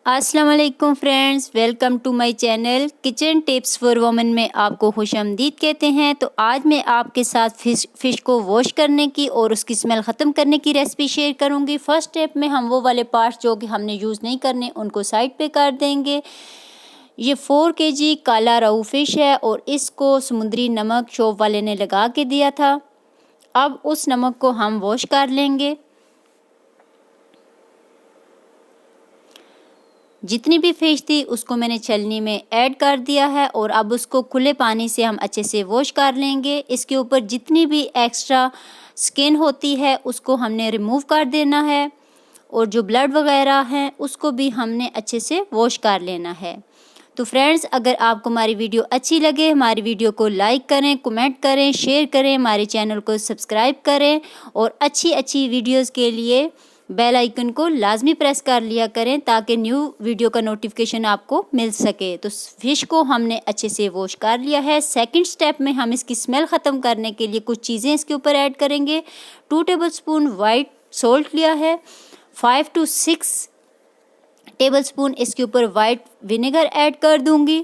अस्सलाम वालेकुम friends, welcome to my channel kitchen tips for women में आपको खुशामदीद कहते हैं। तो आज मैं आपके साथ फ़िश को वॉश करने की और उसकी स्मेल ख़त्म करने की रेसिपी शेयर करूंगी। फर्स्ट स्टेप में हम वो वाले पार्ट्स जो कि हमने यूज़ नहीं करने उनको साइड पे कर देंगे। ये 4 kg काला रोहू फ़िश है और इसको समुद्री नमक शॉप वाले ने लगा के दिया था। अब उस नमक को हम वॉश कर लेंगे। जितनी भी फ़िश थी उसको मैंने छलनी में ऐड कर दिया है और अब उसको खुले पानी से हम अच्छे से वॉश कर लेंगे। इसके ऊपर जितनी भी एक्स्ट्रा स्किन होती है उसको हमने रिमूव कर देना है और जो ब्लड वगैरह हैं उसको भी हमने अच्छे से वॉश कर लेना है। तो फ्रेंड्स, अगर आपको हमारी वीडियो अच्छी लगे हमारी वीडियो को लाइक करें, कमेंट करें, शेयर करें, हमारे चैनल को सब्सक्राइब करें और अच्छी वीडियोस के लिए बेल आइकन को लाजमी प्रेस कर लिया करें ताकि न्यू वीडियो का नोटिफिकेशन आपको मिल सके। तो फ़िश को हमने अच्छे से वॉश कर लिया है। सेकंड स्टेप में हम इसकी स्मेल ख़त्म करने के लिए कुछ चीज़ें इसके ऊपर ऐड करेंगे। 2 टेबलस्पून वाइट सॉल्ट लिया है, 5 to 6 टेबलस्पून इसके ऊपर वाइट विनेगर ऐड कर दूंगी।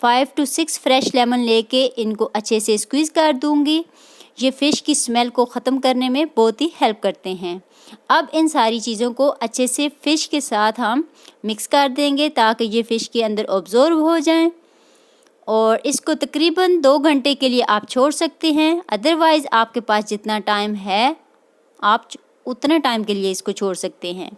5 to 6 फ्रेश लेमन लेके इनको अच्छे से स्क्वीज़ कर दूंगी। ये फ़िश की स्मेल को ख़त्म करने में बहुत ही हेल्प करते हैं। अब इन सारी चीज़ों को अच्छे से फ़िश के साथ हम मिक्स कर देंगे ताकि ये फ़िश के अंदर ऑब्ज़ॉर्ब हो जाएं और इसको तकरीबन 2 घंटे के लिए आप छोड़ सकते हैं। अदरवाइज़ आपके पास जितना टाइम है आप उतना टाइम के लिए इसको छोड़ सकते हैं।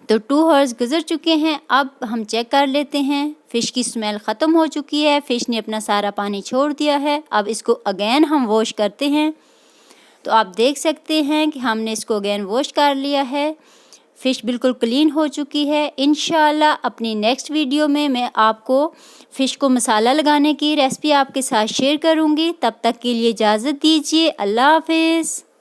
तो 2 आवर्स गुजर चुके हैं। अब हम चेक कर लेते हैं। फ़िश की स्मेल ख़त्म हो चुकी है, फ़िश ने अपना सारा पानी छोड़ दिया है। अब इसको अगेन हम वॉश करते हैं। तो आप देख सकते हैं कि हमने इसको अगेन वॉश कर लिया है। फ़िश बिल्कुल क्लीन हो चुकी है। इंशाल्लाह अपनी नेक्स्ट वीडियो में मैं आपको फ़िश को मसाला लगाने की रेसिपी आपके साथ शेयर करूँगी। तब तक के लिए इजाज़त दीजिए। अल्लाह हाफ़िज़।